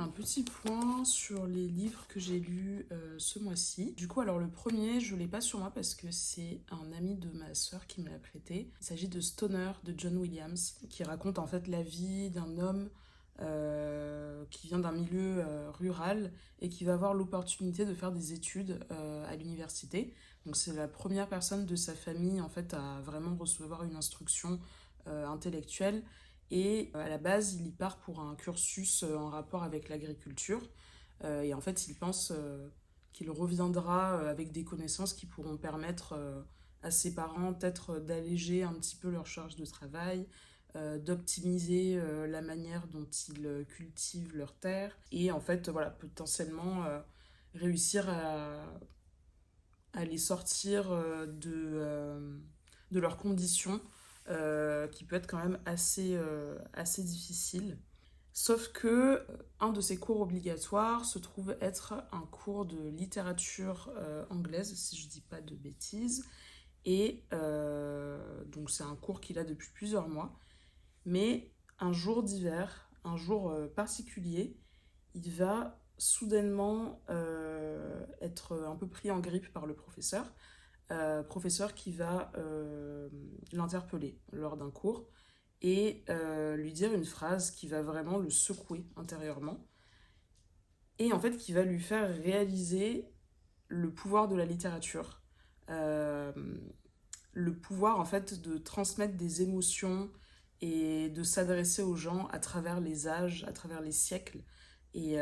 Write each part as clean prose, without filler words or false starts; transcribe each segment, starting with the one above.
un petit point sur les livres que j'ai lus ce mois-ci. Du coup, alors le premier, je l'ai pas sur moi parce que c'est un ami de ma sœur qui me l'a prêté. Il s'agit de Stoner de John Williams, qui raconte en fait la vie d'un homme qui vient d'un milieu rural et qui va avoir l'opportunité de faire des études à l'université. Donc c'est la première personne de sa famille en fait à vraiment recevoir une instruction intellectuelle. Et à la base, il y part pour un cursus en rapport avec l'agriculture. Et en fait, il pense qu'il reviendra avec des connaissances qui pourront permettre à ses parents peut-être d'alléger un petit peu leur charge de travail, d'optimiser la manière dont ils cultivent leurs terres et en fait, voilà, potentiellement réussir à les sortir de leurs conditions qui peut être quand même assez difficile. Sauf que un de ces cours obligatoires se trouve être un cours de littérature anglaise, si je dis pas de bêtises. Et donc c'est un cours qu'il a depuis plusieurs mois. Mais un jour d'hiver, un jour particulier, il va soudainement être un peu pris en grippe par le professeur. Professeur qui va l'interpeller lors d'un cours et lui dire une phrase qui va vraiment le secouer intérieurement et en fait qui va lui faire réaliser le pouvoir de la littérature, euh, le pouvoir en fait de transmettre des émotions et de s'adresser aux gens à travers les âges, à travers les siècles. Et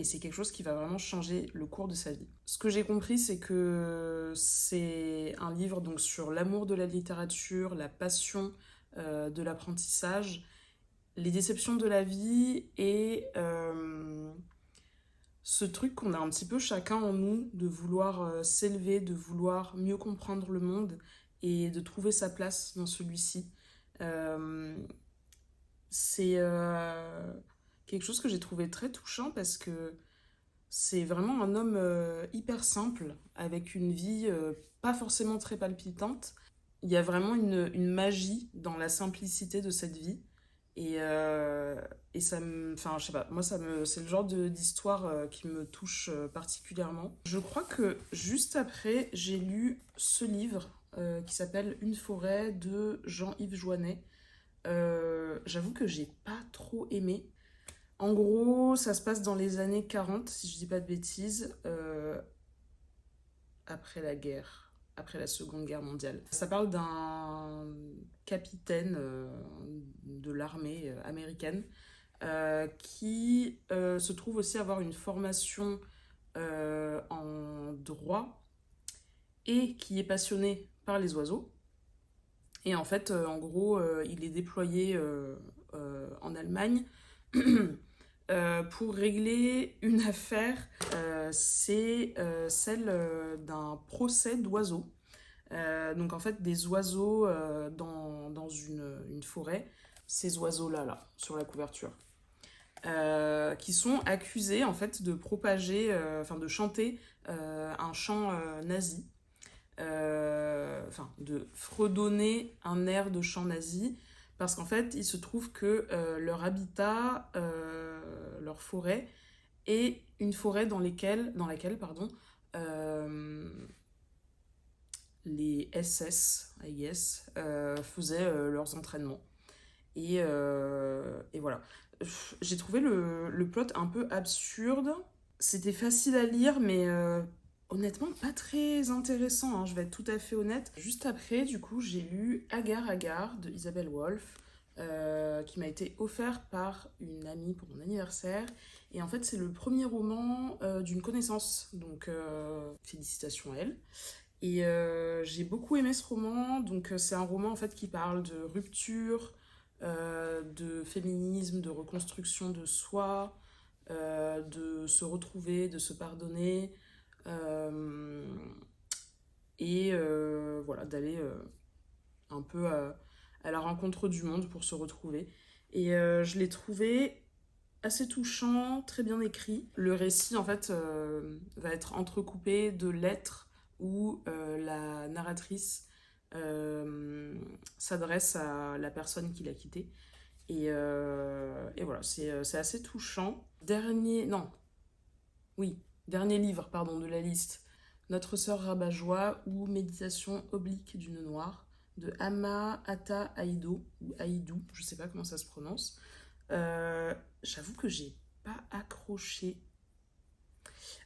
c'est quelque chose qui va vraiment changer le cours de sa vie. Ce que j'ai compris, c'est que c'est un livre donc sur l'amour de la littérature, la passion de l'apprentissage, les déceptions de la vie et ce truc qu'on a un petit peu chacun en nous de vouloir s'élever, de vouloir mieux comprendre le monde et de trouver sa place dans celui-ci. Euh, c'est quelque chose que j'ai trouvé très touchant parce que c'est vraiment un homme hyper simple, avec une vie pas forcément très palpitante. Il y a vraiment une magie dans la simplicité de cette vie. Et, euh, et ça me. Enfin, je sais pas, moi, c'est le genre d'histoire qui me touche particulièrement. Je crois que juste après, j'ai lu ce livre qui s'appelle Une forêt de Jean-Yves Joannet. J'avoue que j'ai pas trop aimé. En gros, ça se passe dans les années 40, si je dis pas de bêtises, après la guerre, après la Seconde Guerre mondiale. Ça parle d'un capitaine de l'armée américaine qui se trouve aussi avoir une formation en droit et qui est passionné par les oiseaux. Et en fait, en gros, il est déployé en Allemagne pour régler une affaire. C'est celle d'un procès d'oiseaux. Donc en fait, des oiseaux dans une forêt, ces oiseaux-là, là, sur la couverture, qui sont accusés en fait de propager, enfin de chanter un chant nazi, enfin de fredonner un air de chant nazi, parce qu'en fait, il se trouve que leur habitat, leur forêt, est une forêt dans laquelle pardon, euh, les SS, I guess, faisaient leurs entraînements. Et voilà. J'ai trouvé le plot un peu absurde. C'était facile à lire, mais honnêtement, pas très intéressant, hein, je vais être tout à fait honnête. Juste après, du coup, j'ai lu Agar Agar de Isabelle Wolf, qui m'a été offert par une amie pour mon anniversaire. Et en fait, c'est le premier roman d'une connaissance, donc félicitations à elle. Et j'ai beaucoup aimé ce roman. Donc, c'est un roman en fait qui parle de rupture, de féminisme, de reconstruction de soi, de se retrouver, de se pardonner, euh, et voilà, d'aller un peu à la rencontre du monde pour se retrouver. Et je l'ai trouvé assez touchant, très bien écrit. Le récit, en fait, va être entrecoupé de lettres où la narratrice s'adresse à la personne qui l'a quitté. Et voilà, c'est assez touchant. Dernier livre, pardon, de la liste. Notre sœur Rabat-Joie ou Méditation oblique d'une noire de Ama Ata Aïdo, ou Aïdou, je sais pas comment ça se prononce. J'avoue que j'ai pas accroché.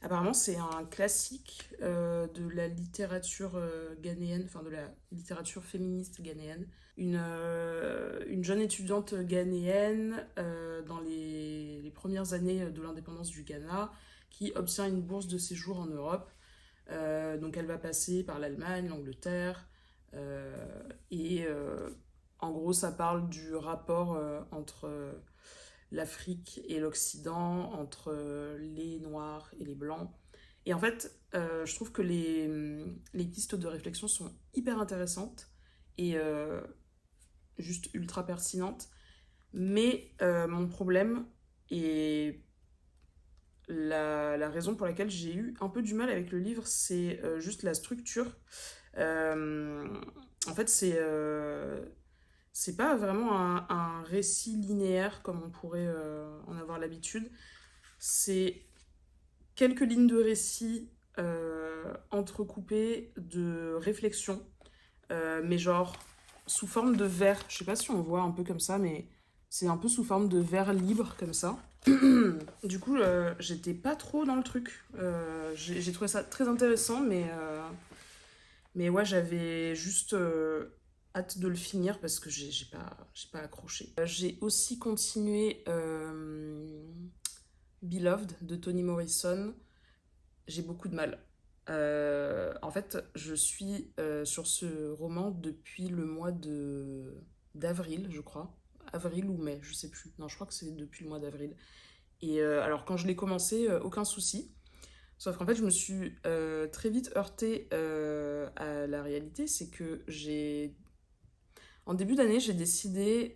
Apparemment, c'est un classique de la littérature ghanéenne, enfin de la littérature féministe ghanéenne. Une jeune étudiante ghanéenne dans les premières années de l'indépendance du Ghana qui obtient une bourse de séjour en Europe. Donc elle va passer par l'Allemagne, l'Angleterre, et en gros ça parle du rapport entre l'Afrique et l'Occident, entre les Noirs et les Blancs. Et en fait, je trouve que les pistes de réflexion sont hyper intéressantes et juste ultra pertinentes. Mais mon problème et la raison pour laquelle j'ai eu un peu du mal avec le livre, c'est juste la structure. Euh, En fait, c'est pas vraiment un récit linéaire comme on pourrait en avoir l'habitude. C'est quelques lignes de récit entrecoupées de réflexions, mais genre sous forme de vers. Je sais pas si on voit un peu comme ça, mais c'est un peu sous forme de vers libre comme ça. Du coup, j'étais pas trop dans le truc. J'ai trouvé ça très intéressant, mais ouais, j'avais juste hâte de le finir parce que j'ai pas accroché. J'ai aussi continué Beloved de Toni Morrison. J'ai beaucoup de mal. En fait, je suis sur ce roman depuis le mois de d'avril, je crois. Avril ou mai, je sais plus. Non, je crois que c'est depuis le mois d'avril. Et alors, quand je l'ai commencé, aucun souci. Sauf qu'en fait, je me suis très vite heurtée à la réalité. C'est que en début d'année, j'ai décidé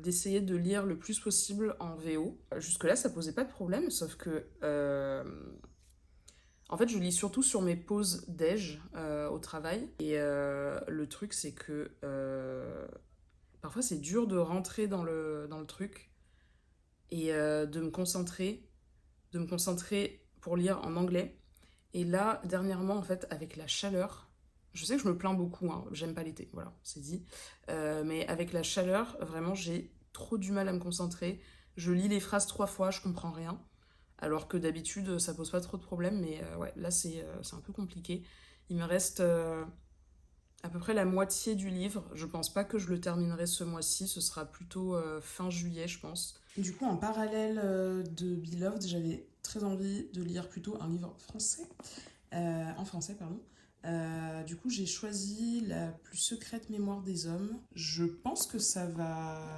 d'essayer de lire le plus possible en VO. Jusque-là, ça posait pas de problème, sauf que en fait, je lis surtout sur mes pauses déj au travail. Et le truc, c'est que parfois, c'est dur de rentrer dans le truc et de me concentrer pour lire en anglais. Et là, dernièrement, en fait, avec la chaleur, je sais que je me plains beaucoup, hein, j'aime pas l'été, voilà, c'est dit. Mais avec la chaleur, vraiment, j'ai trop du mal à me concentrer. Je lis les phrases 3 fois, je comprends rien. Alors que d'habitude, ça pose pas trop de problèmes, mais ouais, là, c'est un peu compliqué. Il me reste à peu près la moitié du livre. Je pense pas que je le terminerai ce mois-ci, ce sera plutôt fin juillet, je pense. Du coup, en parallèle de Beloved, j'avais très envie de lire plutôt un livre français, en français, pardon. Du coup, j'ai choisi La plus secrète mémoire des hommes. Je pense que ça va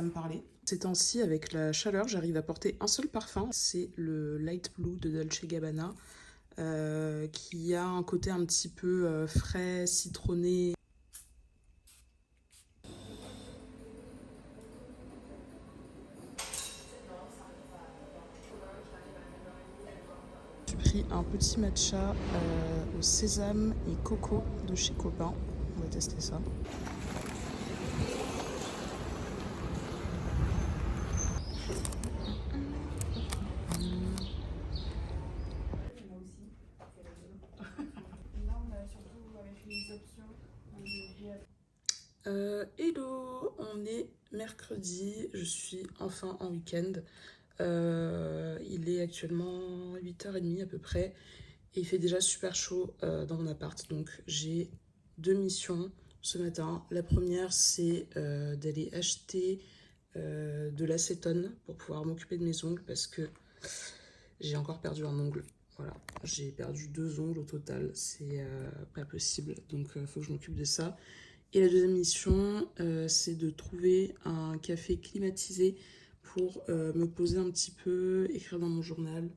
me parler. Ces temps-ci, avec la chaleur, j'arrive à porter un seul parfum. C'est le Light Blue de Dolce Gabbana, qui a un côté un petit peu frais, citronné. J'ai pris un petit matcha au sésame et coco de chez Copain. On va tester ça. Hello, on est mercredi, je suis enfin en week-end. Il est actuellement 8h30 à peu près et il fait déjà super chaud dans mon appart. Donc j'ai deux missions ce matin. La première, c'est d'aller acheter de l'acétone pour pouvoir m'occuper de mes ongles parce que j'ai encore perdu un ongle. Voilà, j'ai perdu 2 ongles au total, c'est pas possible. Donc il faut que je m'occupe de ça. Et la deuxième mission, c'est de trouver un café climatisé pour me poser un petit peu, écrire dans mon journal.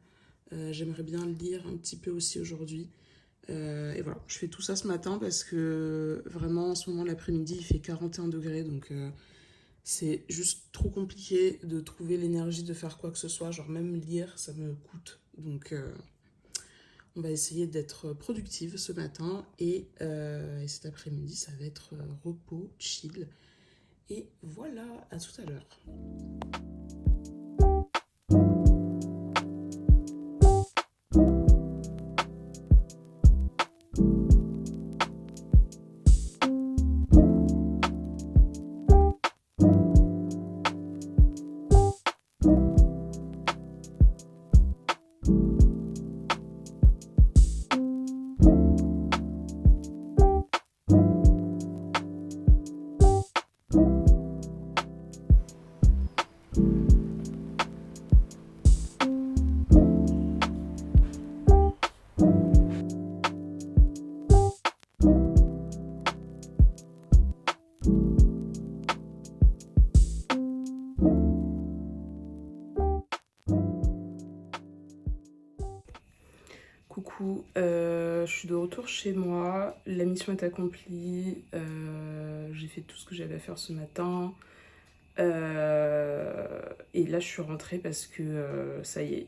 J'aimerais bien lire un petit peu aussi aujourd'hui. Et voilà, je fais tout ça ce matin parce que vraiment en ce moment l'après-midi il fait 41 degrés donc c'est juste trop compliqué de trouver l'énergie de faire quoi que ce soit. Genre même lire ça me coûte. Donc on va essayer d'être productive ce matin et cet après-midi ça va être repos, chill. Et voilà, à tout à l'heure. Coucou, je suis de retour chez moi, la mission est accomplie, j'ai fait tout ce que j'avais à faire ce matin, et là je suis rentrée parce que ça y est,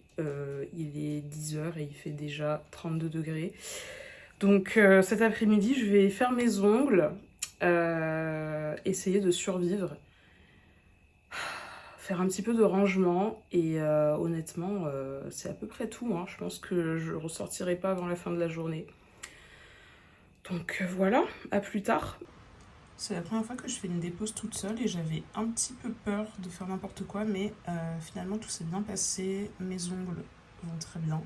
il est 10 h et il fait déjà 32 degrés. Donc cet après-midi je vais faire mes ongles, essayer de survivre, faire un petit peu de rangement et honnêtement c'est à peu près tout, hein. Je pense que je ressortirai pas avant la fin de la journée. Donc voilà, à plus tard. C'est la première fois que je fais une dépose toute seule et j'avais un petit peu peur de faire n'importe quoi, mais finalement tout s'est bien passé, mes ongles vont très bien,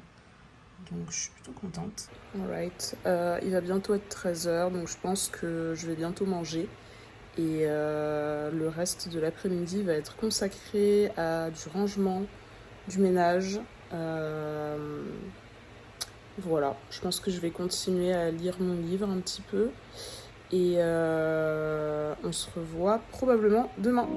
donc je suis plutôt contente. Alright, il va bientôt être 13 h, donc je pense que je vais bientôt manger. Et le reste de l'après-midi va être consacré à du rangement, du ménage. Voilà, je pense que je vais continuer à lire mon livre un petit peu. Et on se revoit probablement demain.